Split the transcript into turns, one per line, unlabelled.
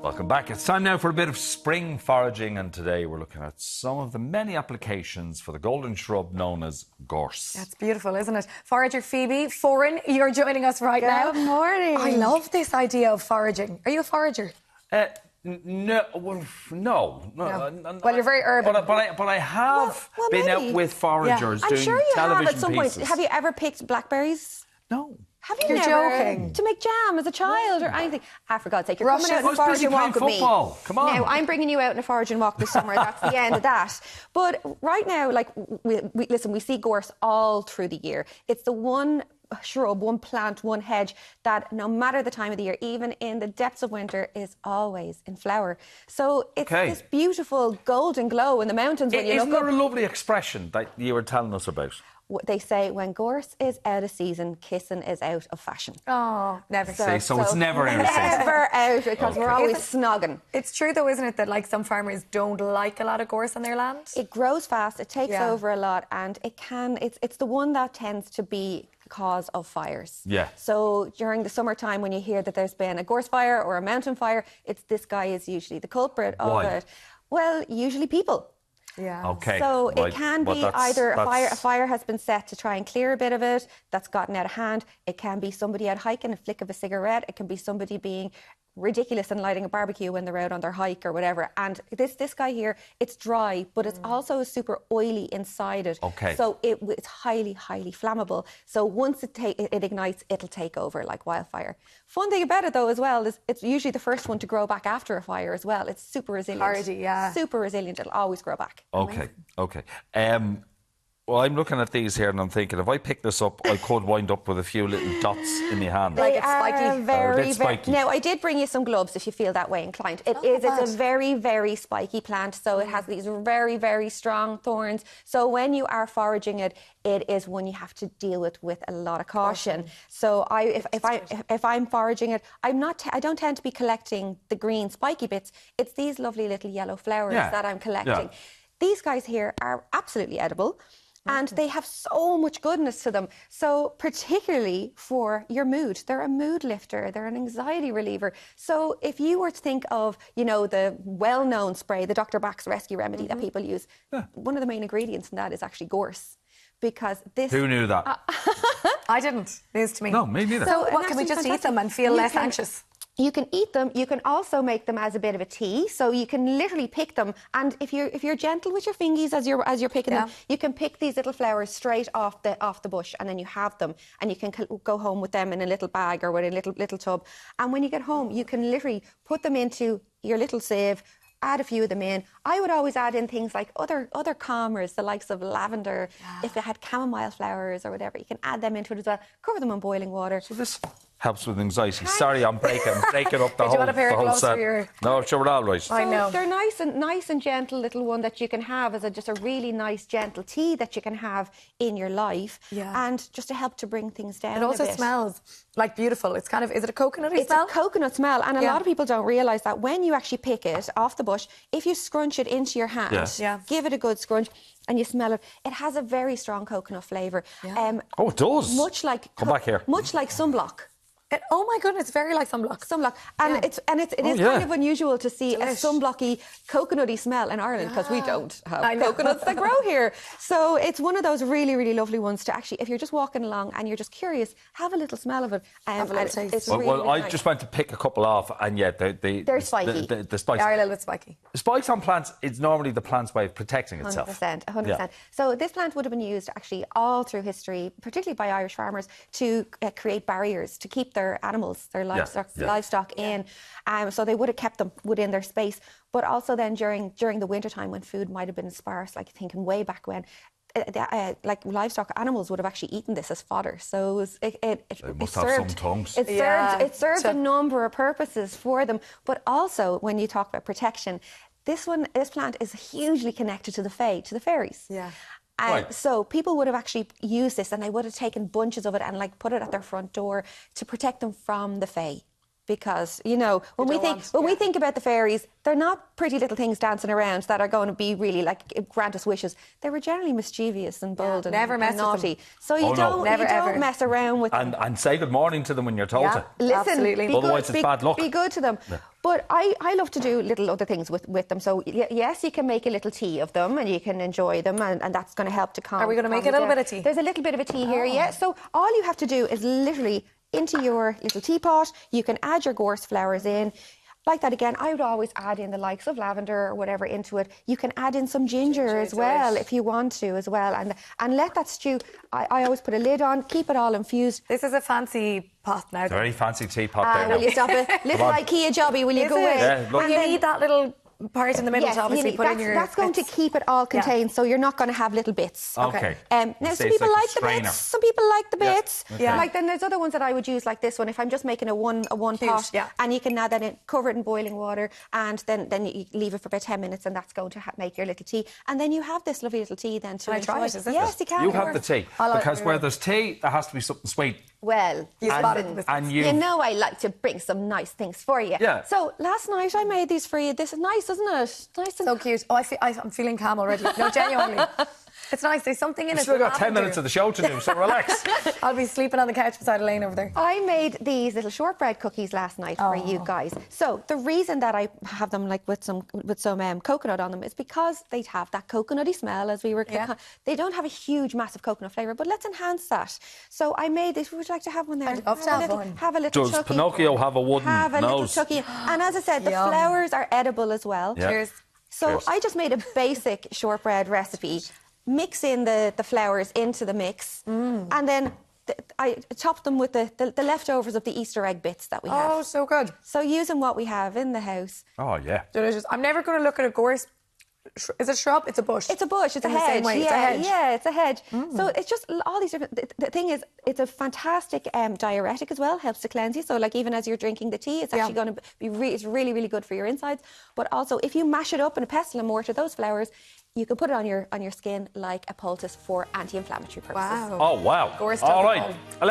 Welcome back. It's time now for a bit of spring foraging, and today we're looking at some of the many applications for the golden shrub known as gorse.
That's beautiful, isn't it? Forager Feebee Foran, you're joining us right now.
Good morning.
I love this idea of foraging. Are you a forager?
No.
Well, you're very urban.
But I have been out with foragers doing
I'm sure you have
television
at some
pieces.
point. Have you ever picked blackberries?
No.
Have you
You're
never?
joking.
To make jam as a child or anything? Ah, for God's sake, you're coming out
I
on a
was busy
foraging
playing
walk with me.
football. Come on.
Now, I'm bringing you out on a foraging walk this summer. That's the end of that. But right now, like, we see gorse all through the year. It's the one shrub, one plant, one hedge that no matter the time of the year, even in the depths of winter, is always in flower. So it's this beautiful golden glow in the mountains when you look up.
Isn't there a lovely expression that you were telling us about?
They say when gorse is out of season, kissing is out of fashion.
Oh, never.
So it's never out of season.
Never out, because we're always snogging.
It's true though, isn't it, that like some farmers don't like a lot of gorse on their land?
It grows fast, it takes over a lot, and it's the one that tends to be the cause of fires.
Yeah.
So during the summertime when you hear that there's been a gorse fire or a mountain fire, this guy is usually the culprit of it. Well, usually people.
Yeah.
Okay.
So it can be either a fire has been set to try and clear a bit of it that's gotten out of hand. It can be somebody out hiking, a flick of a cigarette. It can be somebody being ridiculous and lighting a barbecue when they're out on their hike or whatever. And this guy here, it's dry, but it's also super oily inside it.
Okay.
So it's highly, highly flammable. So once it ignites, it'll take over like wildfire. Fun thing about it though as well is it's usually the first one to grow back after a fire as well. It's super resilient.
Hardy, yeah.
Super resilient. It'll always grow back.
Okay. Well, I'm looking at these here and I'm thinking, if I pick this up, I could wind up with a few little dots in my hand.
Like it's spiky.
Very,
spiky.
Now, I did bring you some gloves if you feel that way inclined. It's a very, very spiky plant, so it has these very, very strong thorns. So when you are foraging it, it is one you have to deal with a lot of caution. So if I'm foraging it, I don't tend to be collecting the green spiky bits. It's these lovely little yellow flowers that I'm collecting.
Yeah.
These guys here are absolutely edible. And they have so much goodness to them. So particularly for your mood, they're a mood lifter, they're an anxiety reliever. So if you were to think of, the well-known spray, the Dr. Bach's rescue remedy that people use, one of the main ingredients in that is actually gorse. Because this...
Who knew that?
I didn't. News to me.
No, me neither.
So what, can we just eat them and feel less anxious?
You can eat them. You can also make them as a bit of a tea. So you can literally pick them, and if you're gentle with your fingies as you're picking them, you can pick these little flowers straight off the bush, and then you have them, and you can go home with them in a little bag or with a little tub. And when you get home, you can literally put them into your little sieve. Add a few of them in. I would always add in things like other calmers, the likes of lavender. If it had chamomile flowers or whatever, you can add them into it as well. Cover them in boiling water.
So this helps with anxiety. Sorry, I'm breaking up the whole
Did you want a pair of gloves for your...
No, sure, we're all right.
I know.
They're nice and gentle little one that you can have as just a really nice gentle tea that you can have in your life, and just to help to bring things down.
It also
a bit.
smells like beautiful. It's kind of, is it a coconutty smell?
It's a coconut smell, and a lot of people don't realise that when you actually pick it off the bush, if you scrunch it into your hand, give it a good scrunch, and you smell it, it has a very strong coconut flavour.
Oh, it does.
Much like
Come back here.
Much like sunblock.
Oh my goodness, very like sunblock.
And it is kind of unusual to see a sunblocky, coconutty smell in Ireland, because we don't have coconuts that grow here. So it's one of those really, really lovely ones to actually, if you're just walking along and you're just curious, have a little smell of it.
Have a little taste.
It's really, really
I
nice.
just went to pick a couple off, and
they're spiky.
The spikes.
They are a little bit spiky.
The spikes on plants, it's normally the plant's way of protecting itself.
100%.
Yeah.
So this plant would have been used actually all through history, particularly by Irish farmers, to create barriers to keep their animals, their livestock in. So they would have kept them within their space. But also then during the winter time when food might have been sparse, like thinking way back when, like livestock animals would have actually eaten this as fodder. So it
must have some tongues.
It served a number of purposes for them. But also when you talk about protection, this plant is hugely connected to the fae, to the fairies.
Yeah.
So people would have actually used this, and they would have taken bunches of it and put it at their front door to protect them from the fae. Because, when we think about the fairies, they're not pretty little things dancing around that are going to be really grant us wishes. They were generally mischievous and bold and naughty. So you don't mess around with them.
And say good morning to them when you're told to.
Listen,
Absolutely.
Otherwise it's bad luck.
Be good to them. Yeah. But I love to do little other things with them. So yes, you can make a little tea of them and you can enjoy them, and that's going to help to calm.
Are we going to make a little bit of tea?
There's a little bit of a tea here, yeah. So all you have to do is literally into your little teapot, you can add your gorse flowers in. Like that again, I would always add in the likes of lavender or whatever into it. You can add in some ginger as well if you want to as well, and let that stew. I always put a lid on, keep it all infused.
This is a fancy pot now.
Very fancy teapot there.
Will you stop it? Little IKEA jobby, will you go away?
Yeah, look.
And you need that little part in the middle to obviously put in your
that's going to keep it all contained, so you're not going to have little bits.
Okay.
Now some people like the bits, some people like the bits.
Yeah.
Like then there's other ones that I would use, like this one. If I'm just making a one pot, and you can add that in, cover it in boiling water, and then you leave it for about 10 minutes, and that's going to make your little tea. And then you have this lovely little tea then to
Can I try it? Is this
Yes, you can.
You have the tea, because where there's tea, there has to be something sweet.
Well,
and
you know I like to bring some nice things for you.
Yeah.
So last night I made these for you. This is nice, isn't it? Nice and
so cute. Oh, I'm feeling calm already. No, genuinely. It's nice. There's something in it.
You've still got 10 minutes of the show to do, so relax.
I'll be sleeping on the couch beside Elaine over there.
I made these little shortbread cookies last night for you guys. So the reason that I have them like with some coconut on them is because they have that coconutty smell, as we were. They don't have a huge, massive coconut flavour, but let's enhance that. So I made this. Would you like to have one there?
I'd love to have one.
Have a little.
Does Pinocchio have a wooden
Have a
nose?
little chucky. And as I said, the flowers are edible as well.
Yeah.
Cheers.
So I just made a basic shortbread recipe. Mix in the flowers into the mix, and then I top them with the leftovers of the Easter egg bits that we have.
Oh, so good.
So using what we have in the house.
Oh, yeah.
Delicious. I'm never going to look at a gorse. Is it a shrub? It's a bush.
It's a bush. It's a
In the
hedge.
same way,
Yeah,
it's a hedge.
yeah, it's a hedge. So it's just all these different. The thing is, it's a fantastic diuretic as well. Helps to cleanse you. So like even as you're drinking the tea, it's actually going to be it's really, really good for your insides. But also, if you mash it up in a pestle and mortar, those flowers, you can put it on your skin like a poultice for anti-inflammatory purposes.
Wow.
Oh, wow.
Gorse
All
does it
right.
all.